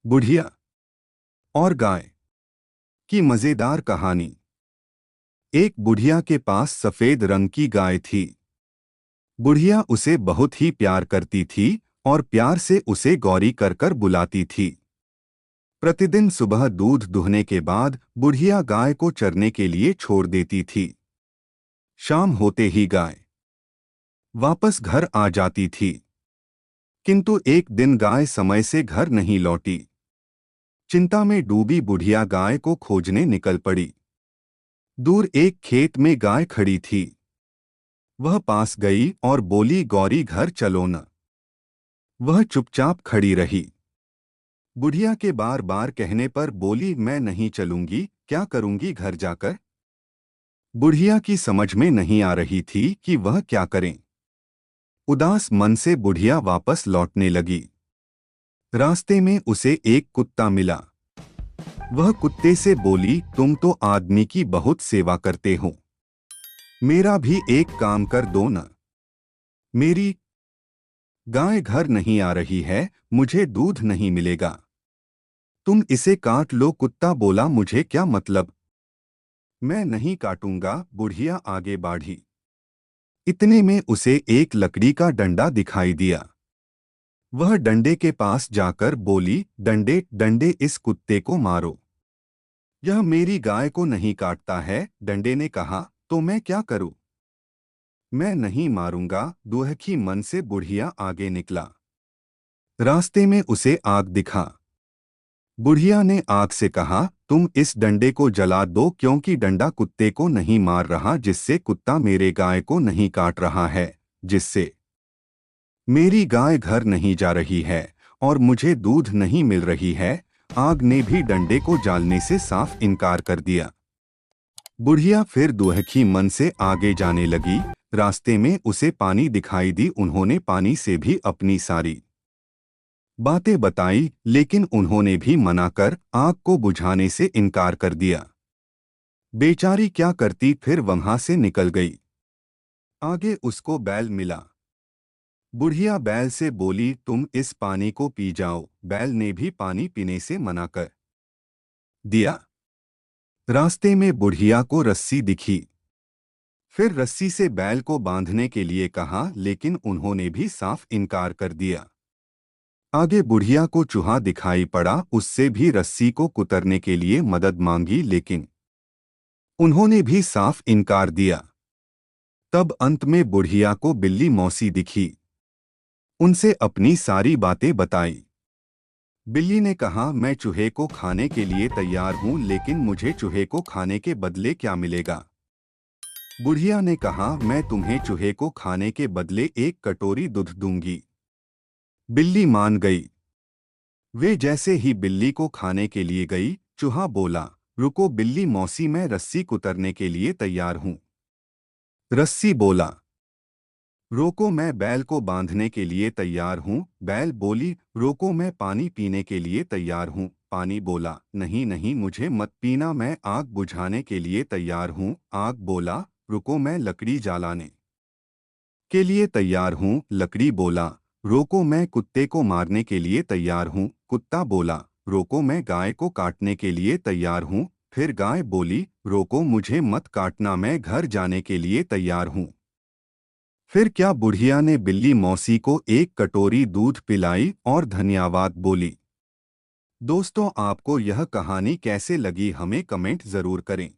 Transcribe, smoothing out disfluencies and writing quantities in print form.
बुढ़िया और गाय की मजेदार कहानी। एक बुढ़िया के पास सफेद रंग की गाय थी। बुढ़िया उसे बहुत ही प्यार करती थी और प्यार से उसे गौरी कर कर बुलाती थी। प्रतिदिन सुबह दूध दुहने के बाद बुढ़िया गाय को चरने के लिए छोड़ देती थी। शाम होते ही गाय वापस घर आ जाती थी, किंतु एक दिन गाय समय से घर नहीं लौटी। चिंता में डूबी बुढ़िया गाय को खोजने निकल पड़ी। दूर एक खेत में गाय खड़ी थी। वह पास गई और बोली, गौरी घर चलो न। वह चुपचाप खड़ी रही। बुढ़िया के बार बार कहने पर बोली, मैं नहीं चलूंगी, क्या करूंगी घर जाकर। बुढ़िया की समझ में नहीं आ रही थी कि वह क्या करें। उदास मन से बुढ़िया वापस लौटने लगी। रास्ते में उसे एक कुत्ता मिला। वह कुत्ते से बोली, तुम तो आदमी की बहुत सेवा करते हो, मेरा भी एक काम कर दो न। मेरी गाय घर नहीं आ रही है, मुझे दूध नहीं मिलेगा, तुम इसे काट लो। कुत्ता बोला, मुझे क्या मतलब, मैं नहीं काटूंगा। बुढ़िया आगे बढ़ी। इतने में उसे एक लकड़ी का डंडा दिखाई दिया। वह डंडे के पास जाकर बोली, डंडे डंडे इस कुत्ते को मारो, यह मेरी गाय को नहीं काटता है। डंडे ने कहा, तो मैं क्या करूं। मैं नहीं मारूंगा। दुहखी मन से बुढ़िया आगे निकला। रास्ते में उसे आग दिखा। बुढ़िया ने आग से कहा, तुम इस डंडे को जला दो, क्योंकि डंडा कुत्ते को नहीं मार रहा, जिससे कुत्ता मेरे गाय को नहीं काट रहा है, जिससे मेरी गाय घर नहीं जा रही है और मुझे दूध नहीं मिल रही है। आग ने भी डंडे को जालने से साफ इनकार कर दिया। बुढ़िया फिर दुहखी मन से आगे जाने लगी। रास्ते में उसे पानी दिखाई दी। उन्होंने पानी से भी अपनी सारी बातें बताई, लेकिन उन्होंने भी मना कर आग को बुझाने से इनकार कर दिया। बेचारी क्या करती, फिर वहां से निकल गई। आगे उसको बैल मिला। बुढ़िया बैल से बोली, तुम इस पानी को पी जाओ। बैल ने भी पानी पीने से मना कर दिया। रास्ते में बुढ़िया को रस्सी दिखी। फिर रस्सी से बैल को बांधने के लिए कहा, लेकिन उन्होंने भी साफ इनकार कर दिया। आगे बुढ़िया को चूहा दिखाई पड़ा। उससे भी रस्सी को कुतरने के लिए मदद मांगी, लेकिन उन्होंने भी साफ इनकार दिया। तब अंत में बुढ़िया को बिल्ली मौसी दिखी। उनसे अपनी सारी बातें बताई। बिल्ली ने कहा, मैं चूहे को खाने के लिए तैयार हूं, लेकिन मुझे चूहे को खाने के बदले क्या मिलेगा। बुढ़िया ने कहा, मैं तुम्हें चूहे को खाने के बदले एक कटोरी दूध दूंगी। बिल्ली मान गई। वे जैसे ही बिल्ली को खाने के लिए गई, चूहा बोला, रुको बिल्ली मौसी, मैं रस्सी कुतरने के लिए तैयार हूं। रस्सी बोला, रोको, मैं बैल को बांधने के लिए तैयार हूं। बैल बोली, रोको, मैं पानी पीने के लिए तैयार हूं। पानी बोला, नहीं नहीं, मुझे मत पीना, मैं आग बुझाने के लिए तैयार हूं। आग बोला, रुको, मैं लकड़ी जलाने के लिए तैयार हूं। लकड़ी बोला, रोको, मैं कुत्ते को मारने के लिए तैयार हूं। कुत्ता बोला, रोको, मैं गाय को काटने के लिए तैयार हूं। फिर गाय बोली, रोको, मुझे मत काटना, मैं घर जाने के लिए तैयार हूं। फिर क्या बुढ़िया ने बिल्ली मौसी को एक कटोरी दूध पिलाई और धन्यवाद बोली। दोस्तों, आपको यह कहानी कैसे लगी हमें कमेंट जरूर करें।